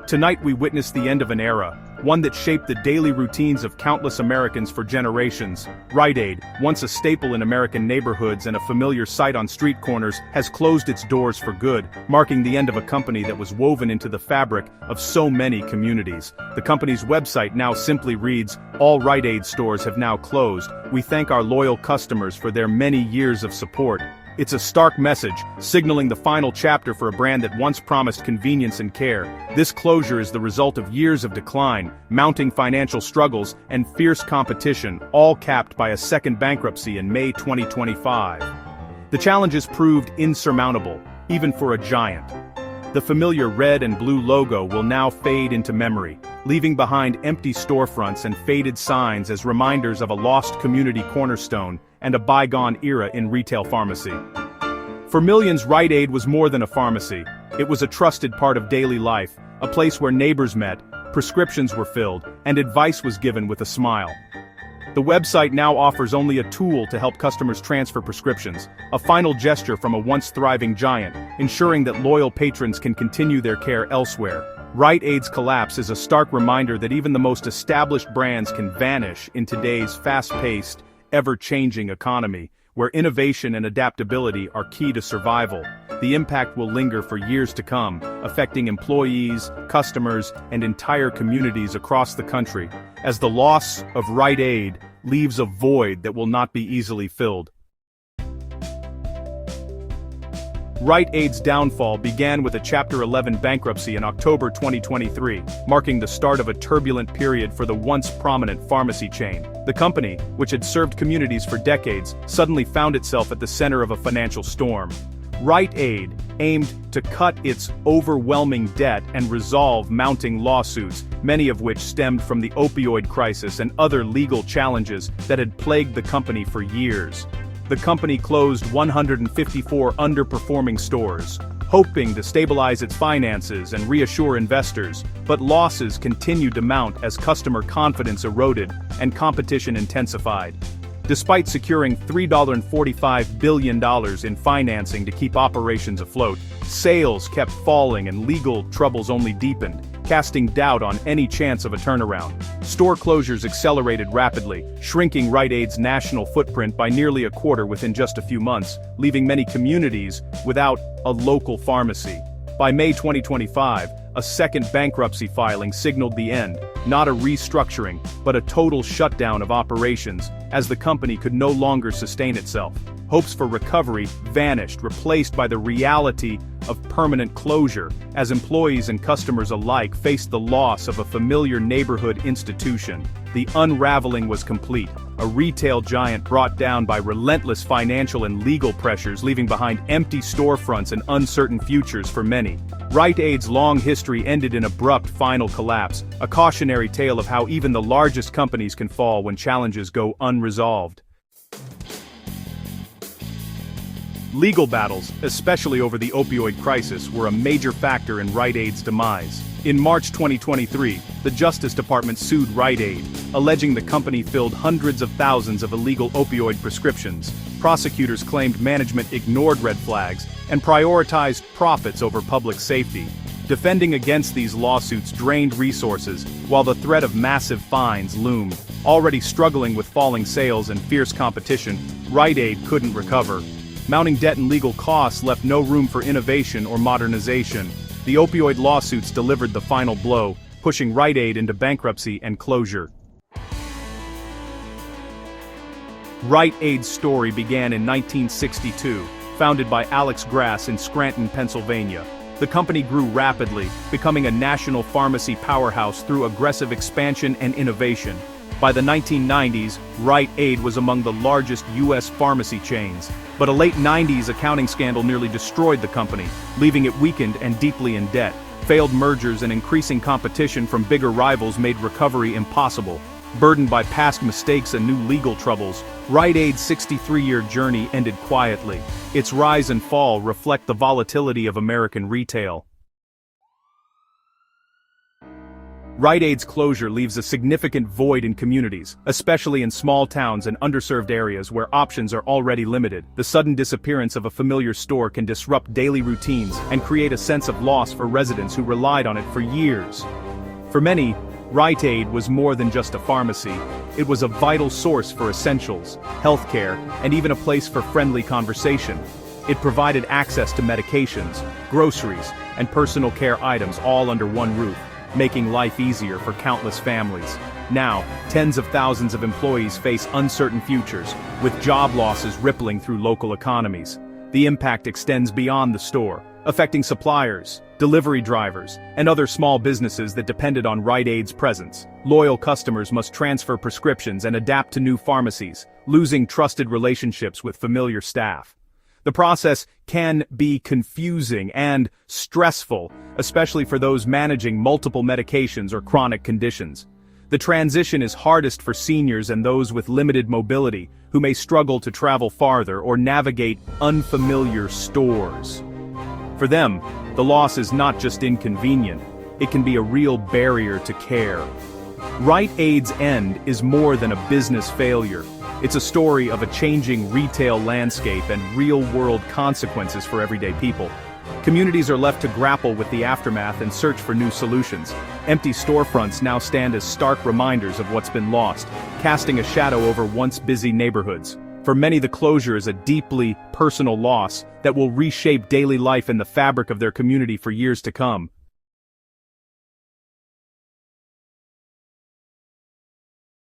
Tonight we witness the end of an era, one that shaped the daily routines of countless Americans for generations. Rite, once a staple in American neighborhoods and a familiar sight on street corners, has closed its doors for good, marking the end of a company that was woven into the fabric of so many communities. The company's website now simply reads, "All Rite stores have now closed. We thank our loyal customers for their many years of support." It's a stark message, signaling the final chapter for a brand that once promised convenience and care. This closure is the result of years of decline, mounting financial struggles, and fierce competition, all capped by a second bankruptcy in May 2025. The challenges proved insurmountable, even for a giant. The familiar red and blue logo will now fade into memory, leaving behind empty storefronts and faded signs as reminders of a lost community cornerstone and a bygone era in retail pharmacy. For millions, Rite was more than a pharmacy. It was a trusted part of daily life, a place where neighbors met, prescriptions were filled, and advice was given with a smile. The website now offers only a tool to help customers transfer prescriptions, a final gesture from a once thriving giant, ensuring that loyal patrons can continue their care elsewhere. Rite-Aid's collapse is a stark reminder that even the most established brands can vanish in today's fast-paced, ever-changing economy, where innovation and adaptability are key to survival. The impact will linger for years to come, affecting employees, customers, and entire communities across the country, as the loss of Rite Aid leaves a void that will not be easily filled. Rite Aid's downfall began with a Chapter 11 bankruptcy in October 2023, marking the start of a turbulent period for the once prominent pharmacy chain. The company, which had served communities for decades, suddenly found itself at the center of a financial storm. Rite Aid aimed to cut its overwhelming debt and resolve mounting lawsuits, many of which stemmed from the opioid crisis and other legal challenges that had plagued the company for years. The company closed 154 underperforming stores, hoping to stabilize its finances and reassure investors, but losses continued to mount as customer confidence eroded and competition intensified. Despite securing $3.45 billion in financing to keep operations afloat, sales kept falling and legal troubles only deepened, casting doubt on any chance of a turnaround. Store closures accelerated rapidly, shrinking Rite Aid's national footprint by nearly a quarter within just a few months, leaving many communities without a local pharmacy. By May 2025, a second bankruptcy filing signaled the end, not a restructuring, but a total shutdown of operations, as the company could no longer sustain itself. Hopes for recovery vanished, replaced by the reality of permanent closure, as employees and customers alike faced the loss of a familiar neighborhood institution. The unraveling was complete, a retail giant brought down by relentless financial and legal pressures, leaving behind empty storefronts and uncertain futures for many. Rite Aid's long history ended in abrupt final collapse, a cautionary tale of how even the largest companies can fall when challenges go unresolved. Legal battles, especially over the opioid crisis, were a major factor in Rite Aid's demise. In March 2023, the Justice Department sued Rite Aid, alleging the company filled hundreds of thousands of illegal opioid prescriptions. Prosecutors claimed management ignored red flags and prioritized profits over public safety. Defending against these lawsuits drained resources, while the threat of massive fines loomed. Already struggling with falling sales and fierce competition, Rite Aid couldn't recover. Mounting debt and legal costs left no room for innovation or modernization. The opioid lawsuits delivered the final blow, pushing Rite Aid into bankruptcy and closure. Rite Aid's story began in 1962, founded by Alex Grass in Scranton, Pennsylvania. The company grew rapidly, becoming a national pharmacy powerhouse through aggressive expansion and innovation. By the 1990s, Rite Aid was among the largest U.S. pharmacy chains, but a late 90s accounting scandal nearly destroyed the company, leaving it weakened and deeply in debt. Failed mergers and increasing competition from bigger rivals made recovery impossible. Burdened by past mistakes and new legal troubles, Rite Aid's 63-year journey ended quietly. Its rise and fall reflect the volatility of American retail. Rite Aid's closure leaves a significant void in communities, especially in small towns and underserved areas where options are already limited. The sudden disappearance of a familiar store can disrupt daily routines and create a sense of loss for residents who relied on it for years. For many, Rite Aid was more than just a pharmacy. It was a vital source for essentials, healthcare, and even a place for friendly conversation. It provided access to medications, groceries, and personal care items all under one roof, making life easier for countless families. Now, tens of thousands of employees face uncertain futures, with job losses rippling through local economies. The impact extends beyond the store, affecting suppliers, delivery drivers, and other small businesses that depended on Rite Aid's presence. Loyal customers must transfer prescriptions and adapt to new pharmacies, losing trusted relationships with familiar staff. The process can be confusing and stressful, especially for those managing multiple medications or chronic conditions. The transition is hardest for seniors and those with limited mobility, who may struggle to travel farther or navigate unfamiliar stores. For them, the loss is not just inconvenient, it can be a real barrier to care. Rite Aid's end is more than a business failure. It's a story of a changing retail landscape and real-world consequences for everyday people. Communities are left to grapple with the aftermath and search for new solutions. Empty storefronts now stand as stark reminders of what's been lost, casting a shadow over once busy neighborhoods. For many, the closure is a deeply personal loss that will reshape daily life and the fabric of their community for years to come.